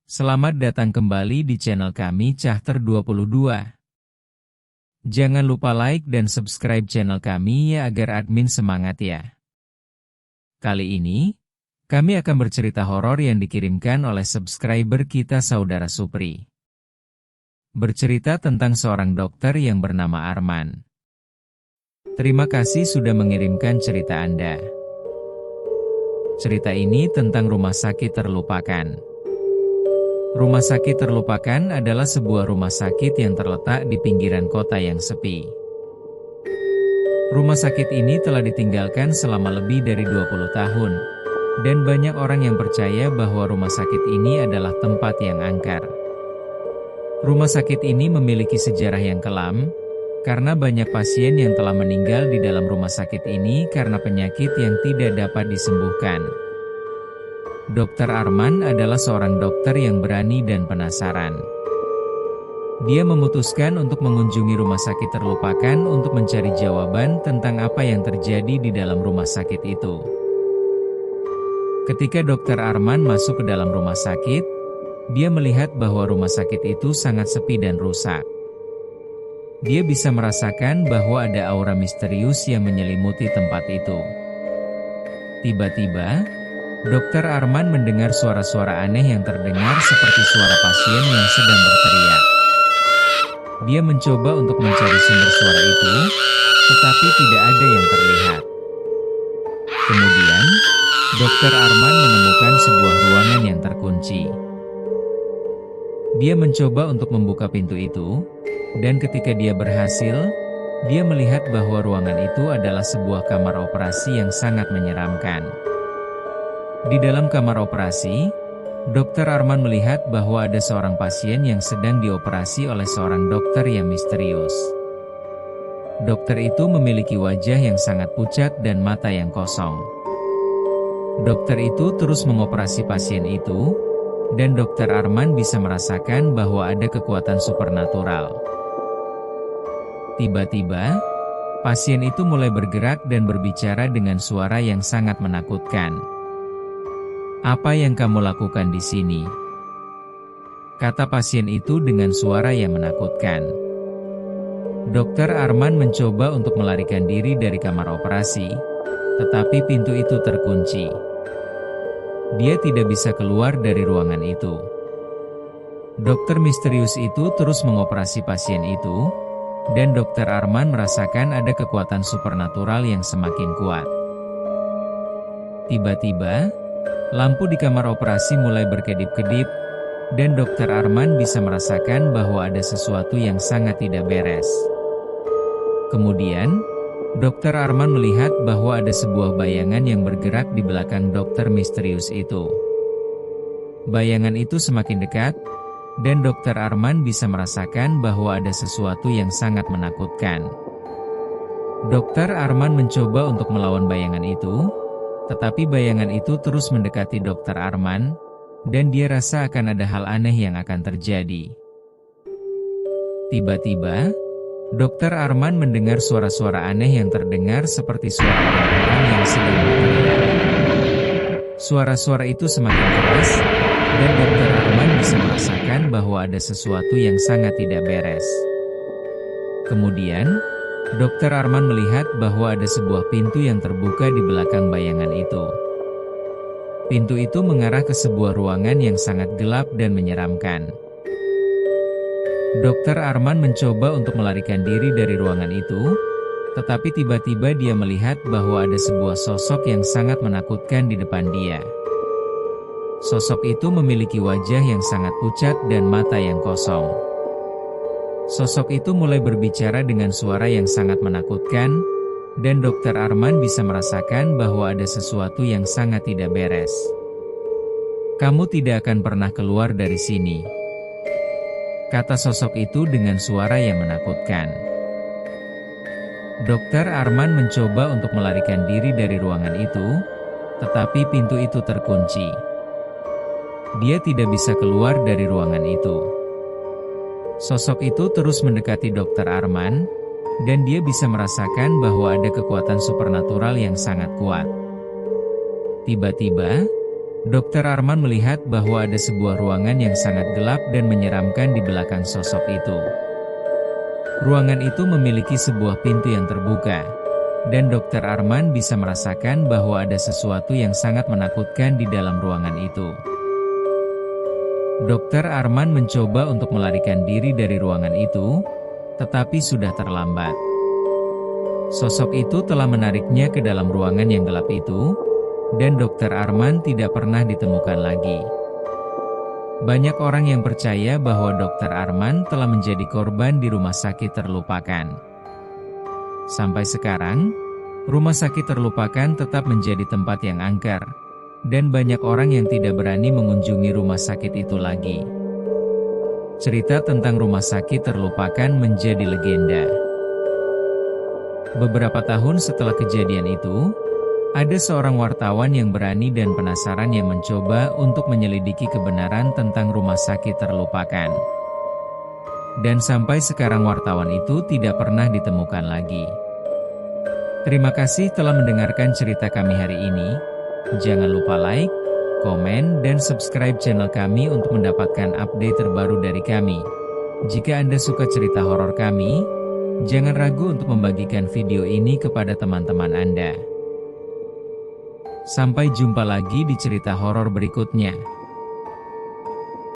Selamat datang kembali di channel kami Cahter22. Jangan lupa like dan subscribe channel kami ya agar admin semangat ya. Kali ini, kami akan bercerita horor yang dikirimkan oleh subscriber kita Saudara Supri. Bercerita tentang seorang dokter yang bernama Arman. Terima kasih sudah mengirimkan cerita Anda. Cerita ini tentang rumah sakit terlupakan. Rumah sakit terlupakan adalah sebuah rumah sakit yang terletak di pinggiran kota yang sepi. Rumah sakit ini telah ditinggalkan selama lebih dari 20 tahun, dan banyak orang yang percaya bahwa rumah sakit ini adalah tempat yang angker. Rumah sakit ini memiliki sejarah yang kelam, karena banyak pasien yang telah meninggal di dalam rumah sakit ini karena penyakit yang tidak dapat disembuhkan. Dokter Arman adalah seorang dokter yang berani dan penasaran. Dia memutuskan untuk mengunjungi rumah sakit terlupakan untuk mencari jawaban tentang apa yang terjadi di dalam rumah sakit itu. Ketika Dokter Arman masuk ke dalam rumah sakit, dia melihat bahwa rumah sakit itu sangat sepi dan rusak. Dia bisa merasakan bahwa ada aura misterius yang menyelimuti tempat itu. Tiba-tiba, Dokter Arman mendengar suara-suara aneh yang terdengar seperti suara pasien yang sedang berteriak. Dia mencoba untuk mencari sumber suara itu, tetapi tidak ada yang terlihat. Kemudian, Dokter Arman menemukan sebuah ruangan yang terkunci. Dia mencoba untuk membuka pintu itu, dan ketika dia berhasil, dia melihat bahwa ruangan itu adalah sebuah kamar operasi yang sangat menyeramkan. Di dalam kamar operasi, Dokter Arman melihat bahwa ada seorang pasien yang sedang dioperasi oleh seorang dokter yang misterius. Dokter itu memiliki wajah yang sangat pucat dan mata yang kosong. Dokter itu terus mengoperasi pasien itu, dan Dokter Arman bisa merasakan bahwa ada kekuatan supernatural. Tiba-tiba, pasien itu mulai bergerak dan berbicara dengan suara yang sangat menakutkan. "Apa yang kamu lakukan di sini?" kata pasien itu dengan suara yang menakutkan. Dokter Arman mencoba untuk melarikan diri dari kamar operasi, tetapi pintu itu terkunci. Dia tidak bisa keluar dari ruangan itu. Dokter misterius itu terus mengoperasi pasien itu, dan Dokter Arman merasakan ada kekuatan supernatural yang semakin kuat. Tiba-tiba, lampu di kamar operasi mulai berkedip-kedip, dan Dokter Arman bisa merasakan bahwa ada sesuatu yang sangat tidak beres. Kemudian, Dokter Arman melihat bahwa ada sebuah bayangan yang bergerak di belakang dokter misterius itu. Bayangan itu semakin dekat, dan Dokter Arman bisa merasakan bahwa ada sesuatu yang sangat menakutkan. Dokter Arman mencoba untuk melawan bayangan itu, tetapi bayangan itu terus mendekati Dokter Arman, dan dia rasa akan ada hal aneh yang akan terjadi. Tiba-tiba, Dokter Arman mendengar suara-suara aneh yang terdengar seperti suara orang-orang yang sedang berteriak. Suara-suara itu semakin keras, dan Dokter Arman bisa merasakan bahwa ada sesuatu yang sangat tidak beres. Kemudian, Dokter Arman melihat bahwa ada sebuah pintu yang terbuka di belakang bayangan itu. Pintu itu mengarah ke sebuah ruangan yang sangat gelap dan menyeramkan. Dokter Arman mencoba untuk melarikan diri dari ruangan itu, tetapi tiba-tiba dia melihat bahwa ada sebuah sosok yang sangat menakutkan di depan dia. Sosok itu memiliki wajah yang sangat pucat dan mata yang kosong. Sosok itu mulai berbicara dengan suara yang sangat menakutkan, dan Dokter Arman bisa merasakan bahwa ada sesuatu yang sangat tidak beres. "Kamu tidak akan pernah keluar dari sini," kata sosok itu dengan suara yang menakutkan. Dokter Arman mencoba untuk melarikan diri dari ruangan itu, tetapi pintu itu terkunci. Dia tidak bisa keluar dari ruangan itu. Sosok itu terus mendekati Dokter Arman, dan dia bisa merasakan bahwa ada kekuatan supernatural yang sangat kuat. Tiba-tiba, Dokter Arman melihat bahwa ada sebuah ruangan yang sangat gelap dan menyeramkan di belakang sosok itu. Ruangan itu memiliki sebuah pintu yang terbuka, dan Dokter Arman bisa merasakan bahwa ada sesuatu yang sangat menakutkan di dalam ruangan itu. Dokter Arman mencoba untuk melarikan diri dari ruangan itu, tetapi sudah terlambat. Sosok itu telah menariknya ke dalam ruangan yang gelap itu, dan Dokter Arman tidak pernah ditemukan lagi. Banyak orang yang percaya bahwa Dokter Arman telah menjadi korban di rumah sakit terlupakan. Sampai sekarang, rumah sakit terlupakan tetap menjadi tempat yang angker, dan banyak orang yang tidak berani mengunjungi rumah sakit itu lagi. Cerita tentang rumah sakit terlupakan menjadi legenda. Beberapa tahun setelah kejadian itu, ada seorang wartawan yang berani dan penasaran yang mencoba untuk menyelidiki kebenaran tentang rumah sakit terlupakan. Dan sampai sekarang wartawan itu tidak pernah ditemukan lagi. Terima kasih telah mendengarkan cerita kami hari ini. Jangan lupa like, komen, dan subscribe channel kami untuk mendapatkan update terbaru dari kami. Jika Anda suka cerita horor kami, jangan ragu untuk membagikan video ini kepada teman-teman Anda. Sampai jumpa lagi di cerita horor berikutnya.